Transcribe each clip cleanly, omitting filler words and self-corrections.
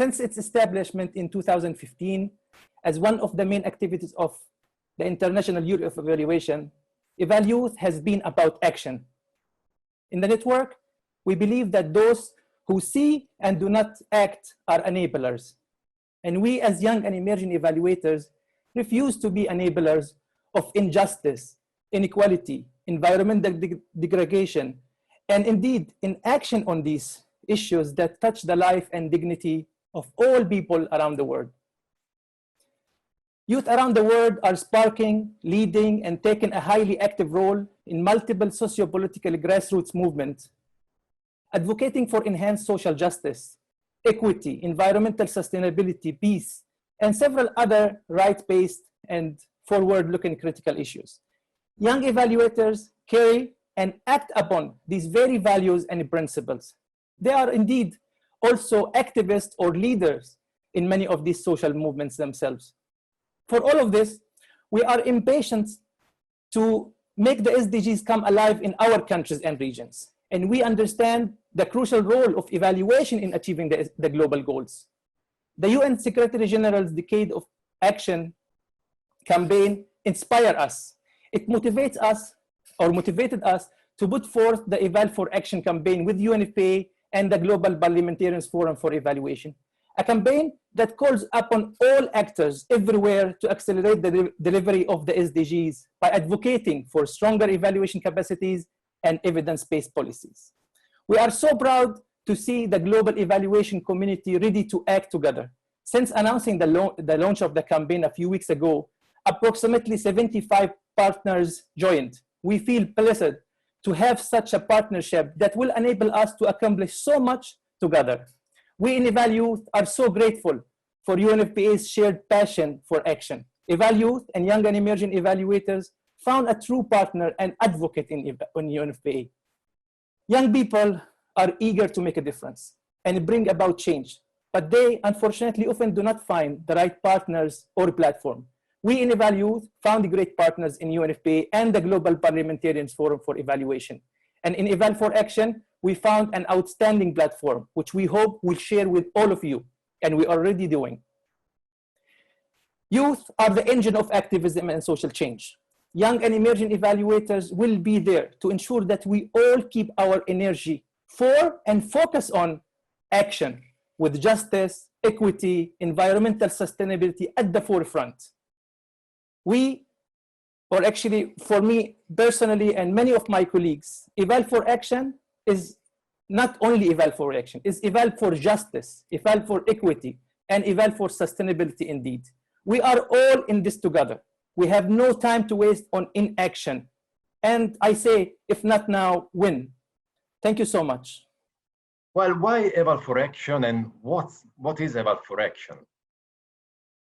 Since its establishment in 2015 as one of the main activities of the International Year of Evaluation, EvaluYouth has been about action. In the network, we believe that those who see and do not act are enablers. And we as young and emerging evaluators refuse to be enablers of injustice, inequality, environmental degradation, and indeed in action on these issues that touch the life and dignity of all people around the world. Youth around the world are sparking, leading, and taking a highly active role in multiple socio-political grassroots movements, advocating for enhanced social justice, equity, environmental sustainability, peace, and several other right-based and forward-looking critical issues. Young evaluators carry and act upon these very values and principles. They are indeed also activists or leaders in many of these social movements themselves. For all of this, we are impatient to make the SDGs come alive in our countries and regions. And we understand the crucial role of evaluation in achieving the global goals. The UN Secretary General's Decade of Action campaign inspires us. It motivates us, or motivated us, to put forth the Eval for Action campaign with UNFPA and the Global Parliamentarians Forum for Evaluation, a campaign that calls upon all actors everywhere to accelerate the delivery of the SDGs by advocating for stronger evaluation capacities and evidence-based policies. We are so proud to see the global evaluation community ready to act together. Since announcing the launch of the campaign a few weeks ago, approximately 75 partners joined. We feel blessed to have such a partnership that will enable us to accomplish so much together. We in EvaluYouth are so grateful for UNFPA's shared passion for action. EvaluYouth and young and emerging evaluators found a true partner and advocate in UNFPA. Young people are eager to make a difference and bring about change, but they unfortunately often do not find the right partners or platform. We in EvaluYouth found great partners in UNFPA and the Global Parliamentarians Forum for Evaluation. And in Eval for Action, we found an outstanding platform, which we hope will share with all of you, and we're already doing. Youth are the engine of activism and social change. Young and emerging evaluators will be there to ensure that we all keep our energy for and focus on action with justice, equity, environmental sustainability at the forefront. We, or actually for me personally and many of my colleagues, Eval for Action is not only Eval for Action, it's Eval for Justice, Eval for Equity, and Eval for Sustainability indeed. We are all in this together. We have no time to waste on inaction. And I say, if not now, when? Thank you so much. Well, why Eval for Action, and what is Eval for Action?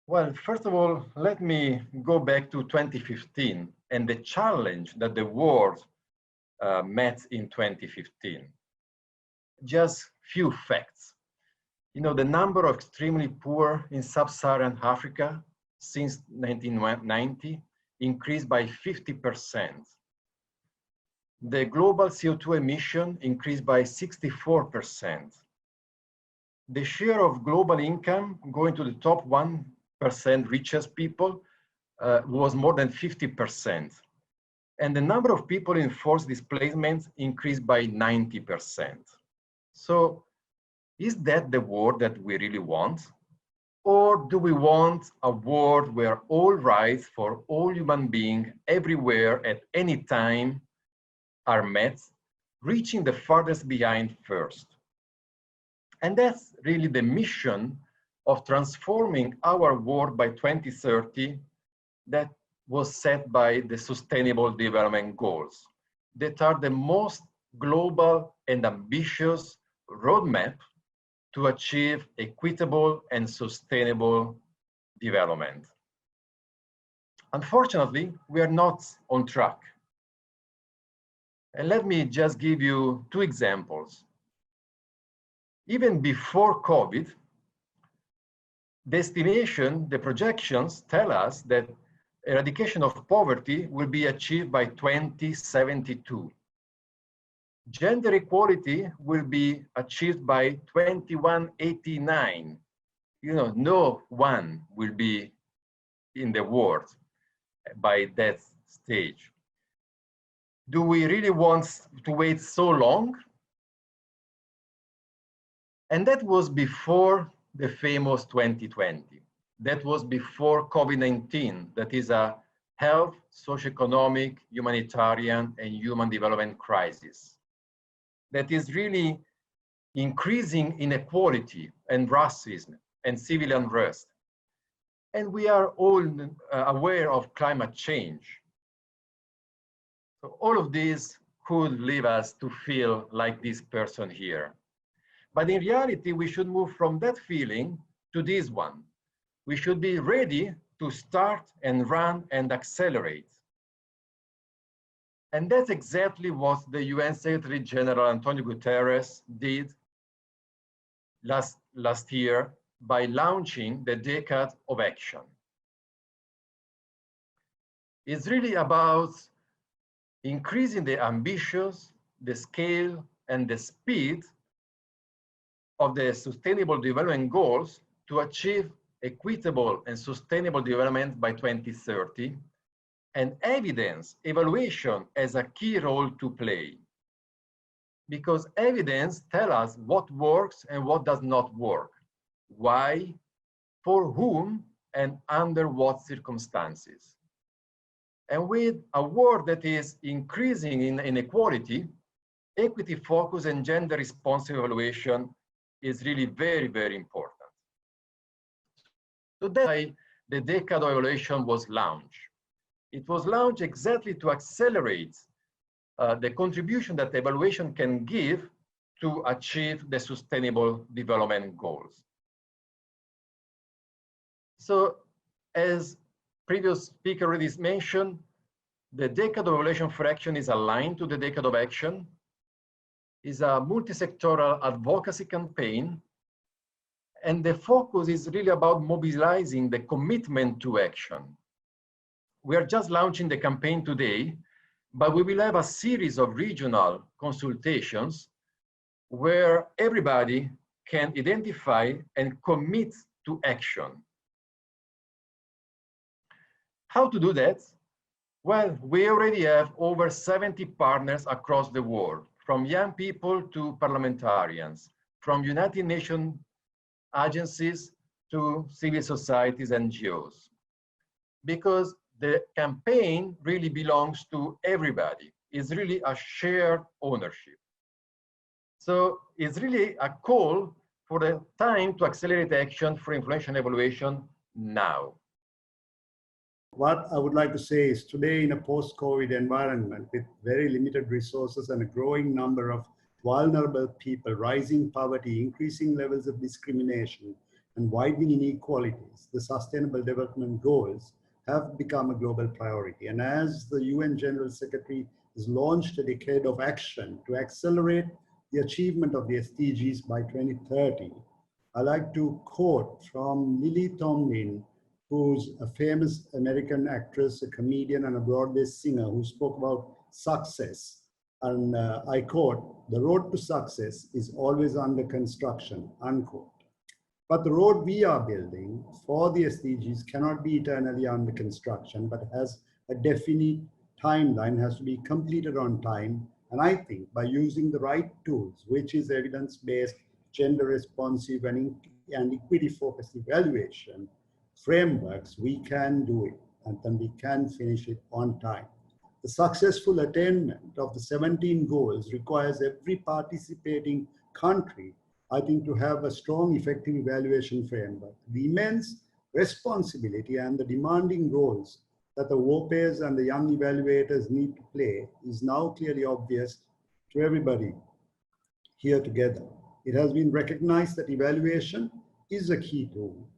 Well, first of all, let me go back to 2015 and the challenge that the world met in 2015. Just few facts. You know, the number of extremely poor in sub-Saharan Africa since 1990 increased by 50%. The global CO2 emission increased by 64%. The share of global income going to the top 1% richest people was more than 50%. And the number of people in forced displacement increased by 90%. So is that the world that we really want? Or do we want a world where all rights for all human beings everywhere at any time are met, reaching the farthest behind first? And that's really the mission of transforming our world by 2030 that was set by the Sustainable Development Goals, that are the most global and ambitious roadmap to achieve equitable and sustainable development. Unfortunately, we are not on track. And let me just give you two examples. Even before COVID, the projections tell us that eradication of poverty will be achieved by 2072. Gender equality will be achieved by 2189. no one will be in the world by that stage. Do we really want to wait so long? And that was before the famous 2020. That was before COVID-19, that is a health, socioeconomic, humanitarian, and human development crisis that is really increasing inequality and racism and civil unrest. And we are all aware of climate change. So all of this could lead us to feel like this person here. But in reality, we should move from that feeling to this one. We should be ready to start and run and accelerate. And that's exactly what the UN Secretary General Antonio Guterres did last year by launching the Decade of Action. It's really about increasing the ambitions, the scale, and the speed of the Sustainable Development Goals to achieve equitable and sustainable development by 2030, and evidence evaluation as a key role to play. Because evidence tells us what works and what does not work, why, for whom, and under what circumstances. And with a world that is increasing in inequality, equity focus and gender responsive evaluation is really very, very important. So that's why the Decade of Evaluation was launched. It was launched exactly to accelerate the contribution that evaluation can give to achieve the Sustainable Development Goals. So as previous speaker already mentioned, the Decade of Evaluation for Action is aligned to the Decade of Action. It's a multi-sectoral advocacy campaign, and the focus is really about mobilizing the commitment to action. We are just launching the campaign today, but we will have a series of regional consultations where everybody can identify and commit to action. How to do that? Well, we already have over 70 partners across the world, from young people to parliamentarians, from United Nations agencies to civil societies and NGOs. Because the campaign really belongs to everybody. It's really a shared ownership. So it's really a call for the time to accelerate action for influential evaluation now. What I would like to say is today in a post-COVID environment with very limited resources and a growing number of vulnerable people, rising poverty, increasing levels of discrimination, and widening inequalities, the Sustainable Development Goals have become a global priority. And as the UN General Secretary has launched a decade of action to accelerate the achievement of the SDGs by 2030, I like to quote from Lily Tomlin, who's a famous American actress, a comedian, and a Broadway singer who spoke about success. And I quote, "The road to success is always under construction," unquote. But the road we are building for the SDGs cannot be eternally under construction, but has a definite timeline, has to be completed on time. And I think by using the right tools, which is evidence-based, gender responsive, and equity-focused evaluation frameworks, we can do it, and then we can finish it on time. The successful attainment of the 17 goals requires every participating country, I think, to have a strong, effective evaluation framework. The immense responsibility and the demanding roles that the warpayers and the young evaluators need to play is now clearly obvious to everybody here together. It has been recognized that evaluation is a key tool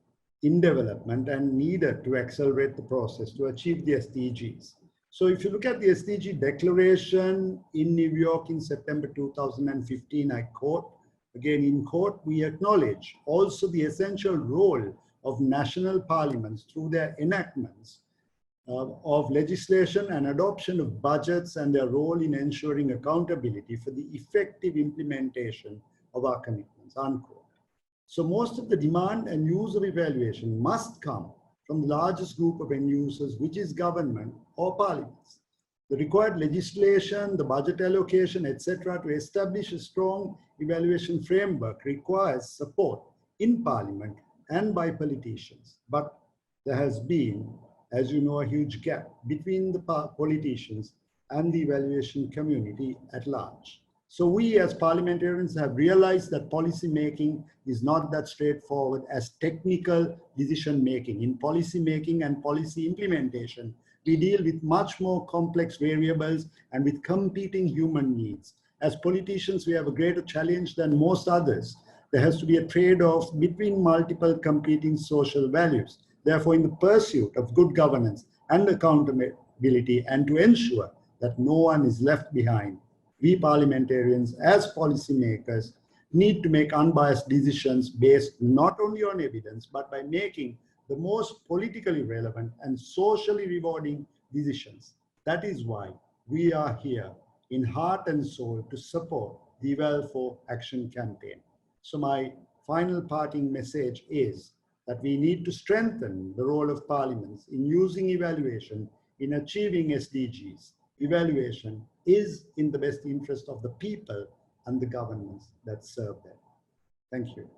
in development and needed to accelerate the process to achieve the SDGs. So if you look at the SDG declaration in New York in September 2015, I quote, again in quote, "We acknowledge also the essential role of national parliaments through their enactments of legislation and adoption of budgets and their role in ensuring accountability for the effective implementation of our commitments," unquote. So most of the demand and user evaluation must come from the largest group of end users, which is government or parliaments. The required legislation, the budget allocation, etc., to establish a strong evaluation framework requires support in parliament and by politicians. But there has been, as you know, a huge gap between the politicians and the evaluation community at large. So we as parliamentarians have realized that policy making is not that straightforward as technical decision making. In policy making and policy implementation, we deal with much more complex variables and with competing human needs. As politicians, we have a greater challenge than most others. There has to be a trade-off between multiple competing social values. Therefore, in the pursuit of good governance and accountability, and to ensure that no one is left behind, we parliamentarians as policymakers need to make unbiased decisions based not only on evidence, but by making the most politically relevant and socially rewarding decisions. That is why we are here in heart and soul to support the Eval for Action campaign. So my final parting message is that we need to strengthen the role of parliaments in using evaluation in achieving SDGs. Evaluation is in the best interest of the people and the governments that serve them. Thank you.